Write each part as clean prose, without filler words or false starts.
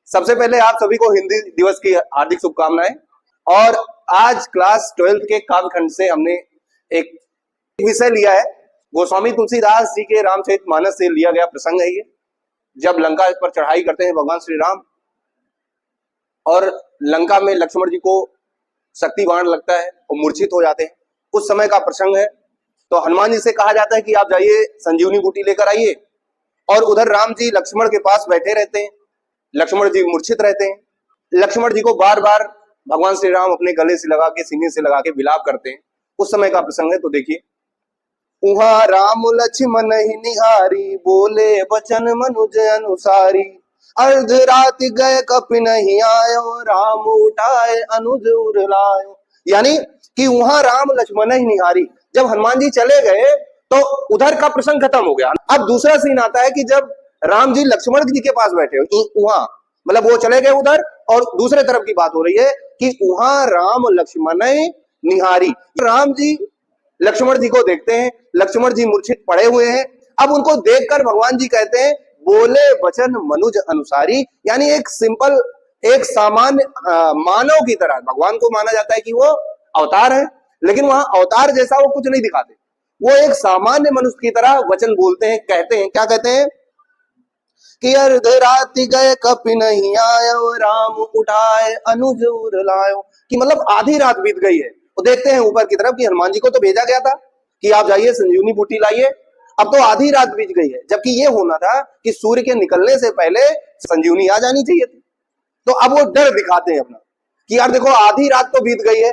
सबसे पहले आप सभी को हिंदी दिवस की हार्दिक शुभकामनाएं। और आज क्लास 12th के काव्यखंड से हमने एक विषय लिया है, गोस्वामी तुलसीदास जी के रामचरितमानस से लिया गया प्रसंग है ये। जब लंका पर चढ़ाई करते हैं भगवान श्री राम और लंका में लक्ष्मण जी को शक्ति बाण लगता है और मूर्छित हो जाते हैं, उस समय का प्रसंग है। तो हनुमान जी से कहा जाता है कि आप जाइए संजीवनी बूटी लेकर आइए, और उधर राम जी लक्ष्मण के पास बैठे रहते हैं। लक्ष्मण जी मूर्छित रहते हैं। लक्ष्मण जी को बार बार भगवान श्री राम अपने गले से लगा के, सीने से लगा के विलाप करते हैं। उस समय का प्रसंग है, तो देखिए। उहाँ राम लक्ष्मण ही निहारी, बोले बचन मनुज अनुसारी। अर्ध रात गए कपि नहीं आयो, राम उठाए अनुज उरलायो। यानी कि वहां राम लक्ष्मण ही निहारी, जब हनुमान जी चले गए तो उधर का प्रसंग खत्म हो गया। अब दूसरा सीन आता है कि जब राम जी लक्ष्मण जी के पास बैठे वहां, मतलब वो चले गए उधर, और दूसरे तरफ की बात हो रही है कि वहां राम लक्ष्मण निहारी। राम जी लक्ष्मण जी को देखते हैं, लक्ष्मण जी मूर्छित पड़े हुए हैं। अब उनको देखकर भगवान जी कहते हैं, बोले वचन मनुज अनुसारी। यानी एक सिंपल, एक सामान्य मानव की तरह, भगवान को माना जाता है कि वो अवतार है, लेकिन वहां अवतार जैसा वो कुछ नहीं दिखाते। वो एक सामान्य मनुष्य की तरह वचन बोलते हैं, कहते हैं। क्या कहते हैं कि अर्ध राति गए कपि नहीं आयो, राम उठाए अनुज उरलायो। कि मतलब आधी रात बीत गई है, वो देखते हैं ऊपर की तरफ कि हनुमान जी को तो भेजा गया था कि आप जाइए संजीवनी बूटी लाइए, अब तो आधी रात बीत गई है, जबकि ये होना था कि सूर्य के निकलने से पहले संजीवनी आ जानी चाहिए थी। तो अब वो डर दिखाते हैं अपना कि यार देखो आधी रात तो बीत गई है,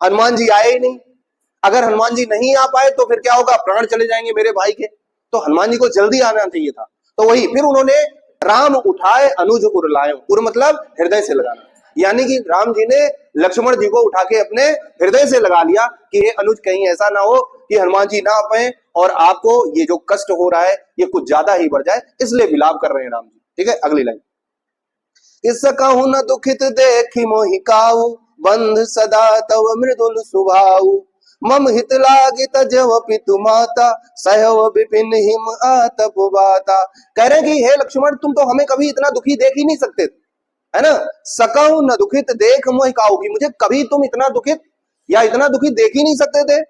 हनुमान जी आए ही नहीं। अगर हनुमान जी नहीं आ पाए तो फिर क्या होगा, प्राण चले जाएंगे मेरे भाई के। तो हनुमान जी को जल्दी आना चाहिए था। तो वही फिर उन्होंने राम उठाए अनुज उरलायो, उर मतलब हृदय से लगाना। यानी कि राम जी ने लक्ष्मण जी को उठा के अपने हृदय से लगा लिया कि हे अनुज, कहीं ऐसा ना हो कि हनुमान जी ना आ पाए और आपको ये जो कष्ट हो रहा है ये कुछ ज्यादा ही बढ़ जाए, इसलिए विलाप कर रहे हैं राम जी। ठीक है, अगली लाइन। इस कहूं न दुखित देखी मोहि काऊ, बंध सदा तव मृदुल सुभाऊ। मम हित लागे तजव पितु माता, सहव विपिन हिम आतप बाता। कह रहे कि हे लक्ष्मण, तुम तो हमें कभी इतना दुखी देख ही नहीं सकते, है ना। सकहु न दुखित देख मोहि काऊ, कि मुझे कभी तुम इतना दुखित या इतना दुखी देख ही नहीं सकते थे।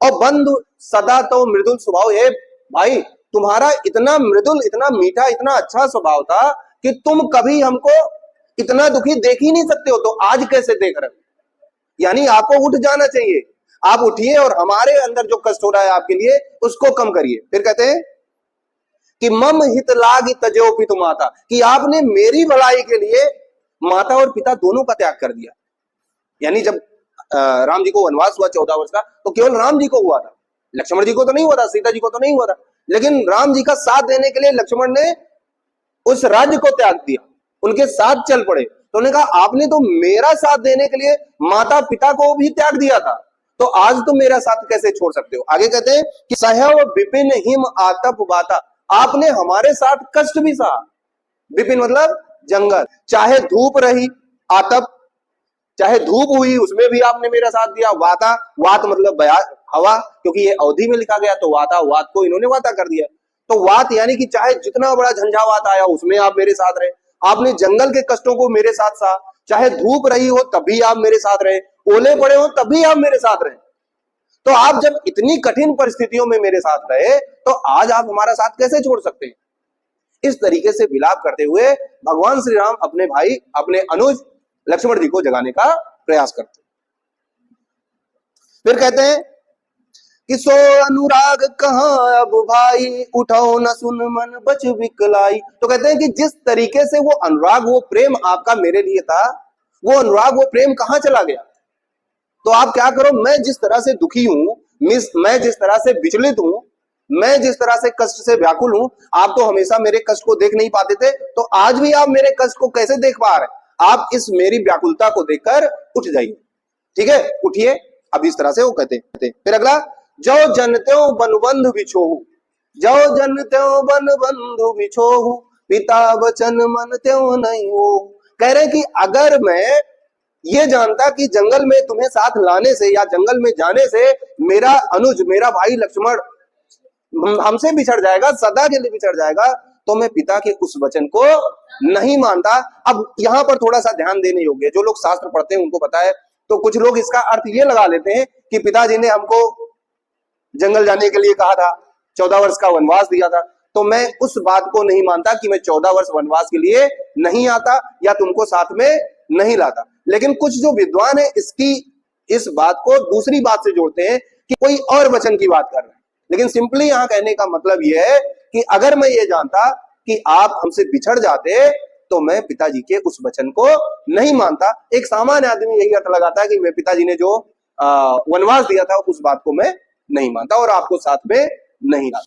और बंधु सदा तो मृदुल स्वभाव, हे भाई तुम्हारा इतना मृदुल, इतना मीठा, इतना अच्छा स्वभाव था कि तुम कभी हमको इतना दुखी देख ही नहीं सकते हो, तो आज कैसे देख रहे हो। यानी आपको उठ जाना चाहिए, आप उठिए और हमारे अंदर जो कष्ट हो रहा है आपके लिए उसको कम करिए। फिर कहते हैं कि मम हित लागी तजो पितु माता, कि आपने मेरी भलाई के लिए माता और पिता दोनों का त्याग कर दिया। यानी जब राम जी को वनवास हुआ 14 वर्ष का, तो केवल राम जी को हुआ था, लक्ष्मण जी को तो नहीं हुआ था, सीता जी को तो नहीं हुआ था। लेकिन राम जी का साथ देने के लिए लक्ष्मण ने उस राज्य को त्याग दिया, उनके साथ चल पड़े। तो उन्होंने कहा आपने तो मेरा साथ देने के लिए माता पिता को भी त्याग दिया था, तो आज तुम मेरा साथ कैसे छोड़ सकते हो। आगे कहते हैं कि सहव विपिन हिम आतप बाता, आपने हमारे साथ कष्ट भी सहा। विपिन मतलब जंगल, चाहे धूप रही, आतप चाहे धूप हुई, उसमें भी आपने मेरा साथ दिया। वाता, वात मतलब हवा, क्योंकि ये अवधि में लिखा गया तो वाता, वात को इन्होंने वाता कर दिया। तो वात यानी कि चाहे जितना बड़ा झंझावात आया उसमें आप मेरे साथ रहे। आपने जंगल के कष्टों को मेरे साथ सहा, चाहे धूप रही हो तभी आप मेरे साथ रहे, ओले पड़े हो तभी आप मेरे साथ रहे। तो आप जब इतनी कठिन परिस्थितियों में मेरे साथ रहे, तो आज आप हमारा साथ कैसे छोड़ सकते हैं। इस तरीके से विलाप करते हुए भगवान श्री राम अपने भाई, अपने अनुज लक्ष्मण जी को जगाने का प्रयास करते। फिर कहते हैं कि सो अनुराग कहाँ अब भाई, उठाओ न सुन मन बच विकलाई। तो कहते हैं कि जिस तरीके से वो अनुराग, वो प्रेम आपका मेरे लिए था, वो अनुराग, वो प्रेम कहाँ चला गया। तो आप क्या करो, मैं जिस तरह से दुखी हूं, मैं जिस तरह से विचलित हूं, मैं जिस तरह से कष्ट से व्याकुल हूं, आप तो हमेशा मेरे कष्ट को देख नहीं पाते थे, तो आज भी आप मेरे कष्ट को कैसे देख पा रहे। आप इस मेरी व्याकुलता को देखकर उठ जाइए। ठीक है, उठिए। अब इस तरह से वो कहते हैं। फिर अगला, जो जनत्यो बन बंधु बिछोहु, जो जनत्यो बन बंधु बिछोहु, पिता वचन मन त्यो नहीं हो। कह रहे कि अगर मैं ये जानता कि जंगल में तुम्हें साथ लाने से या जंगल में जाने से मेरा अनुज, मेरा भाई लक्ष्मण हमसे बिछड़ जाएगा, सदा के लिए बिछड़ जाएगा, तो मैं पिता के उस वचन को नहीं मानता। अब यहाँ पर थोड़ा सा ध्यान देने योग्य है, जो लोग शास्त्र पढ़ते हैं उनको पता है। तो कुछ लोग इसका अर्थ ये लगा लेते हैं कि पिताजी ने हमको जंगल जाने के लिए कहा था, 14 वर्ष का वनवास दिया था, तो मैं उस बात को नहीं मानता कि मैं 14 वर्ष वनवास के लिए नहीं आता या तुमको साथ में नहीं लाता। लेकिन कुछ जो विद्वान है इस बात को दूसरी बात से जोड़ते हैं कि कोई और वचन की बात कर रहे हैं। लेकिन सिंपली यहां कहने का मतलब यह है कि अगर मैं ये जानता कि आप हमसे बिछड़ जाते तो मैं पिताजी के उस वचन को नहीं मानता। एक सामान्य आदमी यही अर्थ लगाता है कि मैं पिताजी ने जो वनवास दिया था उस बात को मैं नहीं मानता और आपको साथ में नहीं लाता।